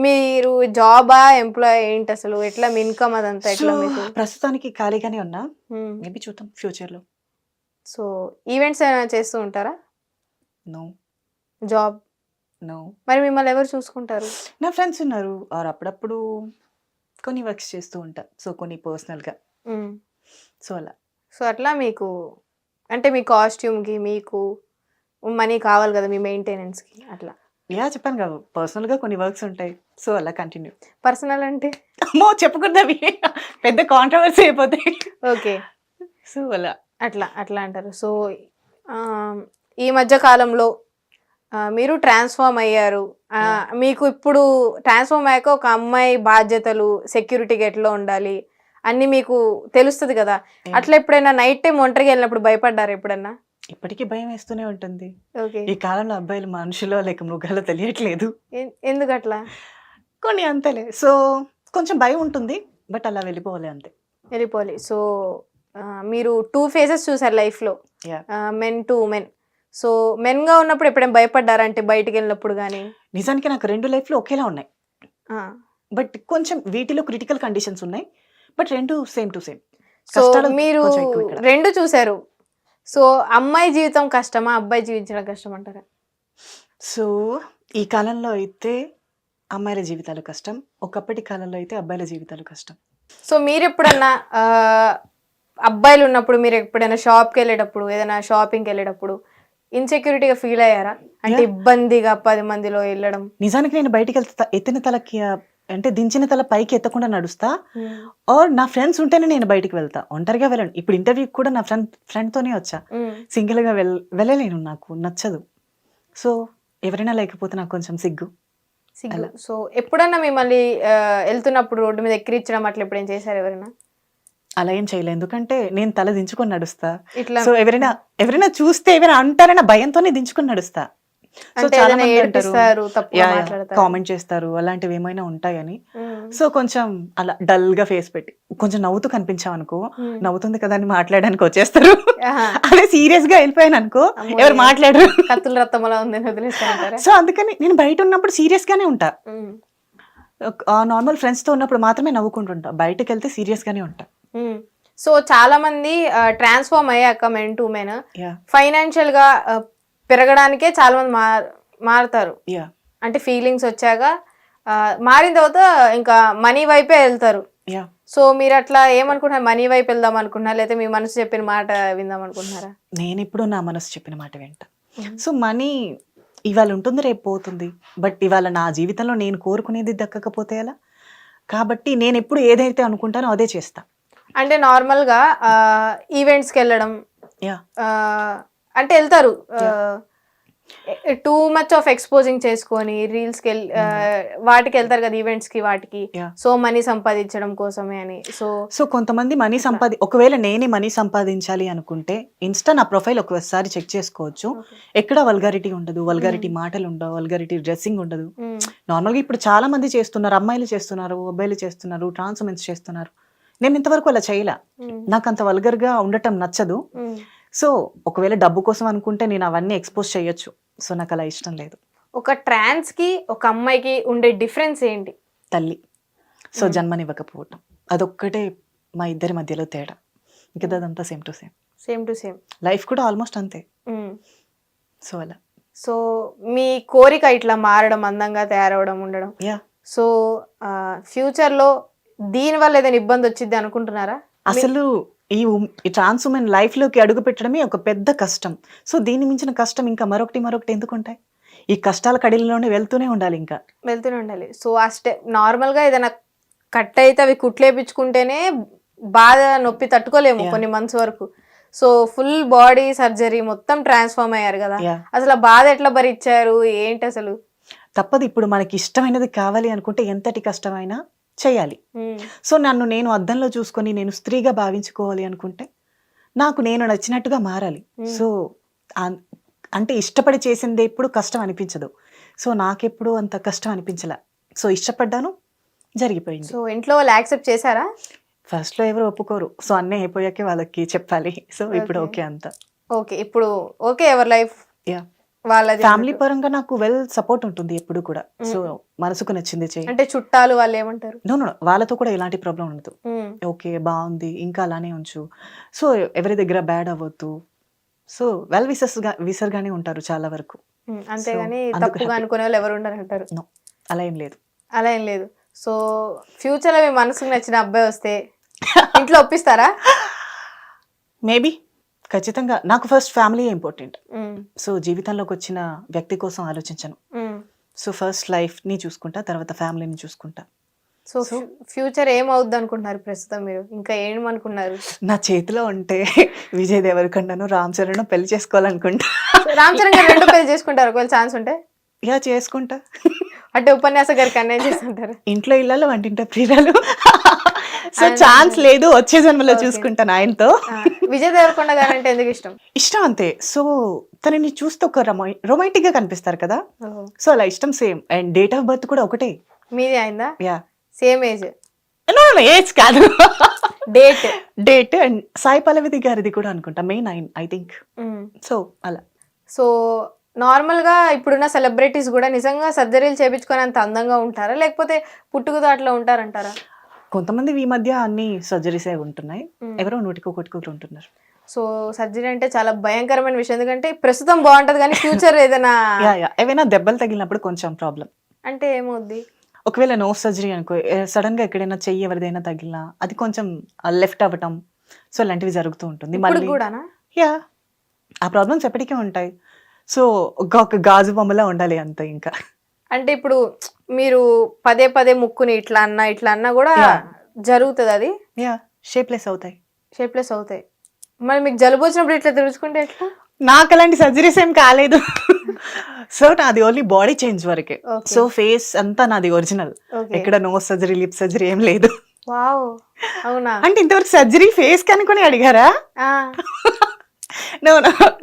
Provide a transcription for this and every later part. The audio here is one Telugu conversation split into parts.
మీరు జాబా ఎంప్లాయ్ ఏంటి అసలు ఎట్లా మీ ఇన్కమ్ అదంతా సో ఎట్లా మీకు ప్రస్తుతానికి ఖాళీగానే ఉన్నా, మేబీ చూద్దాం ఫ్యూచర్లో. సో ఈవెంట్స్ ఏమైనా చేస్తూ ఉంటారా నో జాబ్ నో మరి మిమ్మల్ని ఎవరు చూసుకుంటారు నా ఫ్రెండ్స్ ఉన్నారు, ఆర్ అప్పుడప్పుడు కొన్ని వర్క్స్ చేస్తూ ఉంటా, సో కొన్ని పర్సనల్గా. సో అలా సో అట్లా మీకు అంటే మీ కాస్ట్యూమ్కి మీకు మనీ కావాలి కదా మీ మెయింటెనెన్స్కి అట్లా చెప్పాను కదా, పర్సనల్గా కొన్ని వర్క్స్ ఉంటాయి, సో అలా కంటిన్యూ. పర్సనల్ అంటే అమ్మో చెప్పకూడదు అవి, పెద్ద కాంట్రవర్సీ అయిపోతాయి. ఓకే సో అలా అట్లా అట్లా అంటారు. సో ఈ మధ్య కాలంలో మీరు ట్రాన్స్ఫార్మ్ అయ్యారు. మీకు ఇప్పుడు ట్రాన్స్ఫార్మ్ అయ్యాక ఒక అమ్మాయి బాధ్యతలు సెక్యూరిటీగా ఎట్లా ఉండాలి అన్ని మీకు తెలుస్తుంది కదా. అట్లా ఎప్పుడైనా నైట్ టైం ఒంటరిగా వెళ్ళినప్పుడు భయపడ్డారు ఎప్పుడన్నా? ఇప్పటికీ భయం వేస్తూనే ఉంటుంది. ఓకే ఈ కాలంలో అబ్బాయిలు మనుషులో లేక మృగాలో తెలియట్లేదు. ఎందుకు అట్లా? కొన్ని అంతేలే, సో కొంచెం భయం ఉంటుంది, బట్ అలా వెళ్ళిపోవాలి అంతే. వెళ్ళిపోవాలి. సో మీరు 2 ఫేజెస్ చూసారు లైఫ్లో, మెన్ టు ఉమెన్. సో మెన్గా ఉన్నప్పుడు ఎప్పుడైనా భయపడ్డారా అంటే బయటికి వెళ్ళినప్పుడు కానీ? నిజానికి నాకు 2 లైఫ్లు ఒకేలా ఉన్నాయి, బట్ కొంచెం వీటిలో క్రిటికల్ కండిషన్స్ ఉన్నాయి, but 2 same to same. So మీరు 2 చూసారు. సో అమ్మాయి జీవితం కష్టమా అబ్బాయి జీవించడం కష్టం అంటారా? సో ఈ కాలంలో అయితే అమ్మాయిల జీవితాలు కష్టం, ఒకప్పటి కాలంలో అయితే అబ్బాయిల జీవితాలు కష్టం. సో మీరు ఎప్పుడన్నా అబ్బాయిలు ఉన్నప్పుడు మీరు ఎప్పుడైనా షాప్కి వెళ్ళేటప్పుడు ఏదైనా షాపింగ్కి వెళ్ళేటప్పుడు ఇన్సెక్యూరిటీగా ఫీల్ అయ్యారా? అంటే ఇబ్బందిగా 10 మందిలో వెళ్ళడం? నిజానికి నేను బయటికి వెళ్తా ఎత్తిన తలకి అంటే దించిన తల పైకి ఎత్తకుండా నడుస్తా, ఆర్ నా ఫ్రెండ్స్ ఉంటేనే నేను బయటికి వెళ్తా, ఒంటరిగా వెళ్ళను. ఇప్పుడు ఇంటర్వ్యూకి కూడా నా ఫ్రెండ్తోనే వచ్చా, సింగిల్గా వెళ్ళలేను, నాకు నచ్చదు. సో ఎవరైనా లేకపోతే నాకు కొంచెం సిగ్గు. సో ఎప్పుడన్నా మిమ్మల్ని వెళ్తున్నప్పుడు రోడ్డు మీద ఎక్కిరించడం అట్లా ఎప్పుడేం చేశారు ఎవరైనా? అలా ఏం చేయలేదు, ఎందుకంటే నేను తల దించుకొని నడుస్తా. సో ఎవరైనా చూస్తే ఏమైనా అంటారన్న భయంతోనే దించుకొని నడుస్తా. సో చాలా మంది అంటారు, కామెంట్ చేస్తారు, అలాంటివి ఏమైనా ఉంటాయని. సో కొంచెం అలా డల్ గా ఫేస్ పెట్టి కొంచెం నవ్వుతూ కనిపించామనుకో, నవ్వుతుంది కదా అని మాట్లాడడానికి వచ్చేస్తారు. అదే సీరియస్ గా వెళ్ళిపోయాను అనుకో, ఎవరు మాట్లాడరు, కత్తుల రక్తంలా ఉందని వదిలేస్తారు. సో అందుకని నేను బయట ఉన్నప్పుడు సీరియస్ గానే ఉంటా, నార్మల్ ఫ్రెండ్స్ తో ఉన్నప్పుడు మాత్రమే నవ్వుకుంటుంటా, బయటకు వెళ్తే సీరియస్ గానే ఉంటా. సో చాలా మంది ట్రాన్స్ఫార్మ్ అయ్యాక మెన్ టు మెన్ ఫైనాన్షియల్ గా పెరగడానికే చాలా మంది మారుతారు. అంటే ఫీలింగ్స్ వచ్చాక మారిన తర్వాత ఇంకా మనీ వైపే వెళ్తారు. సో మీరు అట్లా ఏమనుకుంటున్నారు? మనీ వైపు వెళ్దాం అనుకుంటున్నారా, లేకపోతే మీ మనసు చెప్పిన మాట విందాం అనుకుంటున్నారా? నేను ఇప్పుడు నా మనసు చెప్పిన మాట వింటా. సో మనీ ఇవాళ ఉంటుంది, రేపు పోతుంది, బట్ ఇవాళ నా జీవితంలో నేను కోరుకునేది దక్కకపోతే ఎలా? కాబట్టి నేను ఎప్పుడు ఏదైతే అనుకుంటానో అదే చేస్తా. అంటే నార్మల్గా ఈవెంట్స్కి వెళ్ళడం అంటే వెళ్తారు, టూ మచ్ ఆఫ్ ఎక్స్పోజింగ్ చేసుకొని రీల్స్కి వాటికి వెళ్తారు కదా, ఈవెంట్స్కి వాటికి. సో మనీ సంపాదించడం కోసమే అని. సో కొంతమంది మనీ ఒకవేళ నేనే మనీ సంపాదించాలి అనుకుంటే ఇన్స్టా నా ప్రొఫైల్ ఒకసారి చెక్ చేసుకోవచ్చు, ఎక్కడ వల్గారిటీ ఉండదు, వల్గారిటీ మాటలు ఉండవు, వల్గారిటీ డ్రెస్సింగ్ ఉండదు. నార్మల్గా ఇప్పుడు చాలా మంది చేస్తున్నారు, అమ్మాయిలు చేస్తున్నారు, అబ్బాయిలు చేస్తున్నారు, ట్రాన్స్ ఉమెన్స్ చేస్తున్నారు. నేను ఇంతవరకు అలా చేయలే, నాకు అంత వల్గర్గా ఉండటం నచ్చదు. సో ఒకవేళ డబ్బు కోసం అనుకుంటే నేను అవన్నీ ఎక్స్పోజ్ చేయొచ్చు, సో నాకు అలా ఇష్టం లేదు. ఒక ట్రాన్స్ కి ఒక అమ్మాయికి ఉండే డిఫరెన్స్ ఏంటి? తల్లి. సో జన్మనివ్వకపోవటం, అదొక్కటే మా ఇద్దరి మధ్యలో తేడా, మిగతాదంతా సేమ్ టు సేమ్. లైఫ్ కూడా ఆల్మోస్ట్ అంతే. సో అలా. సో మీ కోరిక ఇట్లా మారడం, అందంగా తయారవడం, ఉండడం, సో ఫ్యూచర్లో దీని వల్ల ఏదైనా ఇబ్బంది వచ్చింది అనుకుంటున్నారా? అసలు ఈ ట్రాన్స్ ఉమెన్ లైఫ్ లోకి అడుగు పెట్టడమే ఒక పెద్ద కష్టం. సో దీన్ని మించిన కష్టం ఇంకా మరొకటి ఎందుకు ఉంటాయి? ఈ కష్టాల కడిలోనే వెళ్తూనే ఉండాలి. సో ఆ స్టెప్ నార్మల్ గా ఏదైనా కట్ అయితే అవి కుట్లేపించుకుంటేనే బాధ నొప్పి తట్టుకోలేము కొన్ని మంత్స్ వరకు. సో ఫుల్ బాడీ సర్జరీ మొత్తం ట్రాన్స్ఫార్మ్ అయ్యారు కదా, అసలు ఆ బాధ ఎట్లా భరించారు ఏంటి అసలు? తప్పదు, ఇప్పుడు మనకి ఇష్టమైనది కావాలి అనుకుంటే ఎంతటి కష్టమైనా చేయాలి. సో నేను అద్దంలో చూసుకొని నేను స్త్రీగా భావించుకోవాలి అనుకుంటే నాకు నేను నచ్చినట్టుగా మారాలి. సో అంటే ఇష్టపడి చేసింది ఎప్పుడు కష్టం అనిపించదు, సో నాకెప్పుడు అంత కష్టం అనిపించలే. సో ఇష్టపడ్డాను, జరిగిపోయింది. సో ఇంట్లో వాళ్ళు యాక్సెప్ట్ చేశారా? ఫస్ట్ లో ఎవరు ఒప్పుకోరు, సో అన్నీ అయిపోయాకే వాళ్ళకి చెప్పాలి. సో ఇప్పుడు ఓకే అంతా ఓకే, ఇప్పుడు ఓకే ఎవరి లైఫ్. వాళ్ళది ఫ్యామిలీ పరంగా నాకు వెల్ సపోర్ట్ ఉంటుంది ఎప్పుడు కూడా. సో మనసుకు నచ్చింది చెయ్యి. అంటే చుట్టాలు వాళ్ళు ఏమంటారు? నో నో వాళ్ళతో కూడా ఎలాంటి ప్రాబ్లం ఉండదు. ఉమ్, ఓకే బాగుంది ఇంకా అలానే ఉంచు. సో ఎవరి దగ్గర బ్యాడ్ అవ్వద్దు. సో వెల్ విసర్గానే ఉంటారు చాలా వరకు. అంతేగాని అందుకు తప్పుగా happy. అనుకునే వాళ్ళు ఎవరు ఉండరు అంటారు. నో అలా ఏం లేదు. అలా ఏం లేదు. సో ఫ్యూచర్ లో మీ మనసుకు నచ్చిన అబ్బాయి వస్తే ఇంట్లో ఒప్పిస్తారా? మేబీ ఖచ్చితంగా నాకు ఫస్ట్ ఫ్యామిలీ ఇంపార్టెంట్. ఉమ్, సో జీవితంలోకి వచ్చిన వ్యక్తి కోసం ఆలోచించను. ఉమ్. సో ఫస్ట్ లైఫ్ని చూసుకుంటా, తర్వాత ఫ్యామిలీని చూసుకుంటా. సో ఫ్యూచర్ ఏమవుద్ది అనుకుంటున్నారు ప్రస్తుతం మీరు? ఇంకా ఏమనుకున్నారు? నా చేతిలో ఉంటే విజయ్ దేవరకొండను రామ్ చరణ్ పెళ్లి చేసుకోవాలనుకుంటా. రామ్ చరణ్ గారు రెండు పెళ్లి చేసుకుంటారు ఒకవేళ ఛాన్స్ ఉంటే? యా చేసుకుంటా. అంటే ఉపన్యాస గారికి అన్యాయం చేస్తుంటారు. ఇంట్లో ఇళ్ళలో వంటింట ప్రియురాలు. సో ఛాన్స్ లేదు, వచ్చే జన్మలో చూసుకుంటాను ఆయనతో. విజయ్ దేవరకొండ గారు అంటే ఎందుకు ఇష్టం? ఇష్టం అంతే. సో తనని చూస్తే ఒక రొమాంటిక్ గా కనిపిస్తారు కదా, ఓహో. సో అలా ఇష్టం. Same and date of birth కూడా ఒకటే. మీది అయిందా? Yeah same age? ఏజ్ కాదు, date. Date. And Sai Pallavi గారిది కూడా అనుకుంటా మే 9 ఐ థింక్. సో అలా. సో నార్మల్ గా ఇప్పుడున్న సెలబ్రిటీస్ కూడా నిజంగా సర్జరీలు చేపించుకొని అంత అందంగా ఉంటారా, లేకపోతే పుట్టుకతో అట్లా ఉంటారంటారా? కొంతమంది ఈ మధ్య అన్ని సర్జరీసే ఉంటున్నాయి, ఎవరో నూటికొకటి ఉంటున్నారు. సో సర్జరీ అంటే చాలా భయంకరమైన విషయం, ఎందుకంటే ప్రస్తుతం బాగుంటది కానీ ఫ్యూచర్ ఏదైనా ఏవైనా దెబ్బలు తగిలినప్పుడు కొంచెం ప్రాబ్లం. అంటే ఏమవుద్ది? ఒకవేళ నోస్ సర్జరీ అనుకో, సడన్ గా ఎక్కడైనా చెయ్యి ఎవరిదైనా తగిలినా అది కొంచెం లెఫ్ట్ అవ్వటం, సో అలాంటివి జరుగుతూ ఉంటుంది. ఇప్పుడు మళ్ళీ కూడానా? యా ఆ ప్రాబ్లమ్స్ ఎప్పటికీ ఉంటాయి. సో ఒక గాజు బొమ్మలా ఉండాలి అంతే ఇంకా. అంటే ఇప్పుడు మీరు పదే పదే ముక్కుని ఇట్లా అన్నా కూడా జరుగుతుంది అది? యా షేప్లెస్ అవుతాయి. షేప్లెస్ అవుతాయి. మరి మీకు జలుబు వచ్చినప్పుడు ఇట్లా తెలుసుకుంటే ఎట్లా? నాకు అలాంటి సర్జరీస్ ఏం కాలేదు. సో నాది ఓన్లీ బాడీ చేంజ్ వరకే. సో ఫేస్ అంతా నాది ఒరిజినల్, ఎక్కడ నోస్ సర్జరీ లిప్ సర్జరీ ఏం లేదు. వావ్, అవునా? అంటే ఇంతవరకు సర్జరీ ఫేస్ కనుకొని అడిగారా?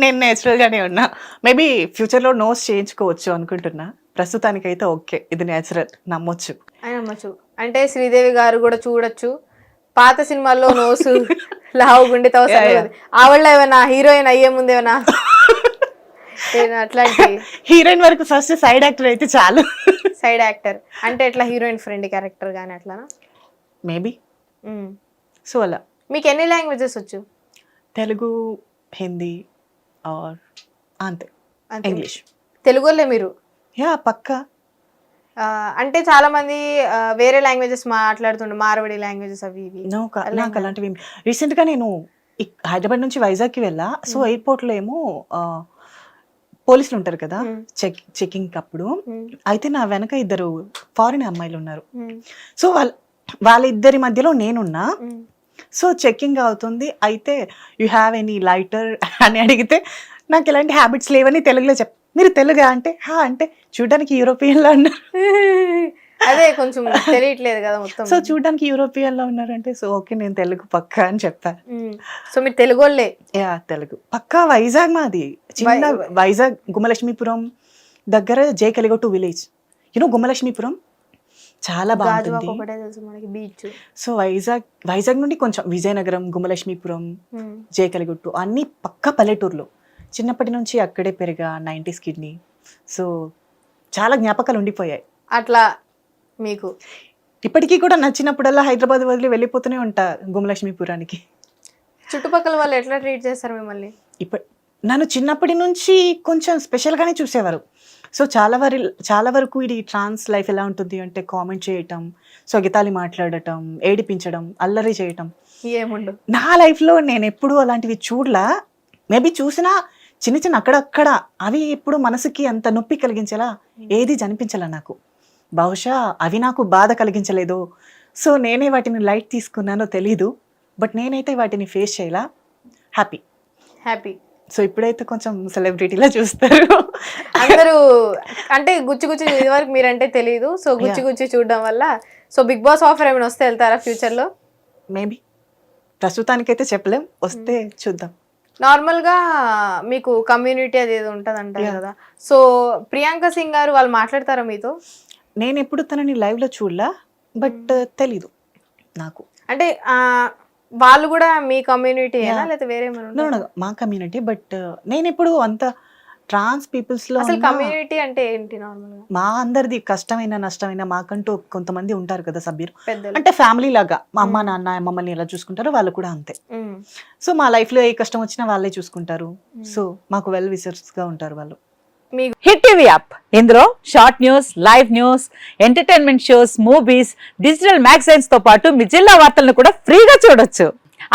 నేను నేచురల్ గానే ఉన్నా. మేబీ ఫ్యూచర్ లో నోస్ చేయించుకోవచ్చు అనుకుంటున్నా. ప్రస్తుతానికైతే ఓకే, ఇది నేచురల్, నమ్మొచ్చు. నమ్మచ్చు. అంటే శ్రీదేవి గారు కూడా చూడొచ్చు, పాత సినిమాల్లో నోసు లావు గుండె ఆవిడ ఏమైనా హీరోయిన్ అయ్యే ముందు ఏమైనా అట్లాంటి? హీరోయిన్ వరకు ఫస్ట్ సైడ్ యాక్టర్ అయితే చాలు. సైడ్ యాక్టర్ అంటే ఎట్లా, హీరోయిన్ ఫ్రెండ్ క్యారెక్టర్ గానీ అట్లానా? మేబీ. సో అలా. మీకు ఎన్ని లాంగ్వేజెస్ వచ్చు? తెలుగు, హిందీ ఆర్ అంతే, ఇంగ్లీష్. తెలుగులే మీరు? యా పక్కా. అంటే చాలా మంది వేరే లాంగ్వేజెస్ మాట్లాడుతుండే, మార్వడి లాంగ్వేజెస్ అవి ఇవి. నాకు అలాంటివి రీసెంట్ గా నేను హైదరాబాద్ నుంచి వైజాగ్ కి వెళ్ళా. సో ఎయిర్పోర్ట్ లో ఏమో పోలీసులు ఉంటారు కదా చెకింగ్ అప్పుడు, అయితే నా వెనక ఇద్దరు ఫారిన్ అమ్మాయిలు ఉన్నారు. సో వాళ్ళిద్దరి మధ్యలో నేనున్నా. సో చెకింగ్ అవుతుంది, అయితే యూ హ్యావ్ ఎనీ లైటర్ అని అడిగితే నాకు ఇలాంటి హ్యాబిట్స్ లేవని తెలుగులో మీరు తెలుగా అంటే అంటే చూడడానికి యూరోపియన్ లో ఉన్నారు. అదే కొంచెం తెలియట్లేదు కదా మొత్తం. సో చూడడానికి యూరోపియన్ లో ఉన్నారంటే సో ఓకే నేను తెలుగు పక్కా అని చెప్పా. సో మీరు తెలుగు వాళ్ళే? యా తెలుగు పక్కా. వైజాగ్ మాది చిన్న వైజాగ్ గుమ్మలక్ష్మీపురం దగ్గర జేకలిగొట్టు విలేజ్. యూనో గుమ్మలక్ష్మీపురం చాలా బాగుంటుంది. బీచ్. సో వైజాగ్ నుండి కొంచెం విజయనగరం, గుమ్మలక్ష్మీపురం, జేకలిగొట్టు అన్ని పక్కా పల్లెటూరులో. చిన్నప్పటి నుంచి అక్కడే పెరిగా, 90s కిడ్నీ. సో చాలా జ్ఞాపకాలు ఉండిపోయాయి అట్లా మీకు. ఇప్పటికీ కూడా నచ్చినప్పుడల్లా హైదరాబాద్ వదిలి వెళ్ళిపోతూనే ఉంటా గుమ్మలక్ష్మీపురానికి. చుట్టుపక్కల వాళ్ళు ఎట్లా ట్రీట్ చేస్తారు మిమ్మల్ని? నన్ను చిన్నప్పటి నుంచి కొంచెం స్పెషల్గానే చూసేవారు. సో చాలా వరకు ఇది ట్రాన్స్ లైఫ్ ఎలా ఉంటుంది అంటే కామెంట్ చేయటం, సొగతాలి మాట్లాడటం, ఏడిపించడం, అల్లరి చేయటం. ఏముండదు నా లైఫ్లో. నేను ఎప్పుడూ అలాంటివి చూడలా. మేబీ చూసినా చిన్న అక్కడక్కడ, అవి ఎప్పుడు మనసుకి అంత నొప్పి కలిగించేలా ఏది జనిపించాల నాకు. బహుశా అవి నాకు బాధ కలిగించలేదు. సో నేనే వాటిని లైట్ తీసుకున్నానో తెలీదు, బట్ నేనైతే వాటిని ఫేస్ చేయాలా. హ్యాపీ. సో ఇప్పుడైతే కొంచెం సెలబ్రిటీలా చూస్తారు అందరూ. అంటే గుచ్చి ఇదివరకు మీరంటే తెలియదు, సో గుచ్చి చూడడం వల్ల. సో బిగ్ బాస్ ఆఫర్ ఏమైనా వస్తే వెళ్తారా ఫ్యూచర్ లో? మేబీ. ప్రస్తుతానికైతే చెప్పలేం, వస్తే చూద్దాం. నార్మల్ గా మీకు కమ్యూనిటీ అది ఏదో ఉంటది అంటారు కదా, సో ప్రియాంక సింగ్ గారు వాళ్ళు మాట్లాడతారా మీతో? నేను ఎప్పుడు తనని లైవ్ లో చూడలా, బట్ తెలీదు నాకు. అంటే వాళ్ళు కూడా మీ కమ్యూనిటీ లేదా వేరే? మా కమ్యూనిటీ, బట్ నేను ఎప్పుడు అంత ట్రాన్స్ పీపుల్స్ లో అసలు ఉన్న కమ్యూనిటీ అంటే ఏంటి నార్మల్ గా? మా అందరిది కష్టమైన నష్టమైన మాకంటూ కొంతమంది ఉంటారు కదా సభ్యులు, పెద్దలు. అంటే ఫ్యామిలీ లాగా మా అమ్మ నాన్న మమ్మల్ని ఎలా చూసుకుంటారో వాళ్ళు కూడా అంతే. మ్మ్. సో మా లైఫ్ లో ఏ కష్టం వచ్చినా వాళ్ళే చూసుకుంటారు. సో మాకు వెల్ విషర్స్ గా ఉంటారు వాళ్ళు. హిట్ టీవీ యాప్ ఇందులో short news, live news, entertainment shows, movies, digital magazines తో పాటు మీ జిల్లా వార్తలను కూడా ఫ్రీగా చూడొచ్చు.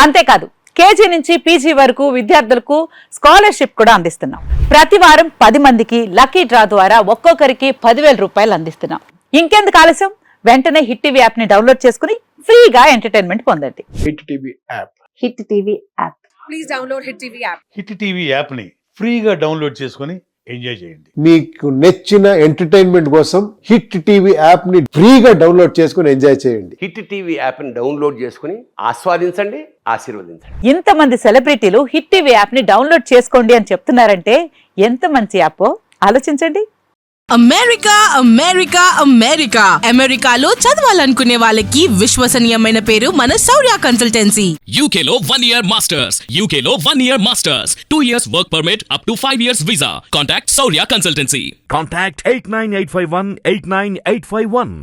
అంతేకాదు కేజీ నుంచి పీజీ వరకు విద్యార్థులకు స్కాలర్షిప్ కూడా అందిస్తున్నాం. ప్రతి వారం 10 మందికి లక్కీ డ్రా ద్వారా ఒక్కొక్కరికి 10,000 రూపాయలు అందిస్తున్నాం. ఇంకెందుకు ఆలస్యం, వెంటనే హిట్ టీవీ యాప్ ని డౌన్లోడ్ చేసుకుని ఫ్రీగా ఎంటర్టైన్మెంట్ పొందండి. Hit TV app. Hit TV app. Hit TV యాప్ని ఫ్రీగా డౌన్లోడ్ చేసుకొని ఎంజాయ్ చేయండి. మీకు నచ్చిన ఎంటర్టైన్మెంట్ కోసం హిట్ టీవీ యాప్ ని ఫ్రీగా డౌన్లోడ్ చేసుకుని ఎంజాయ్ చేయండి. హిట్ టీవీ యాప్ని డౌన్లోడ్ చేసుకుని ఆస్వాదించండి, ఆశీర్వదించండి. ఇంతమంది సెలబ్రిటీలు హిట్ టీవీ యాప్ ని డౌన్లోడ్ చేసుకోండి అని చెప్తున్నారంటే ఎంత మంచి యాప్ ఆలోచించండి. అమెరికా అమెరికా అమెరికా అమెరికాలో చదవాలనుకునే వాళ్ళకి విశ్వసనీయమైన పేరు మన శౌర్య consultancy. UK Law 1 Year Masters. UK Law 1 Year Masters. 2 years work permit up to 5 years visa. Contact Saurya Consultancy. Contact 89851 89851.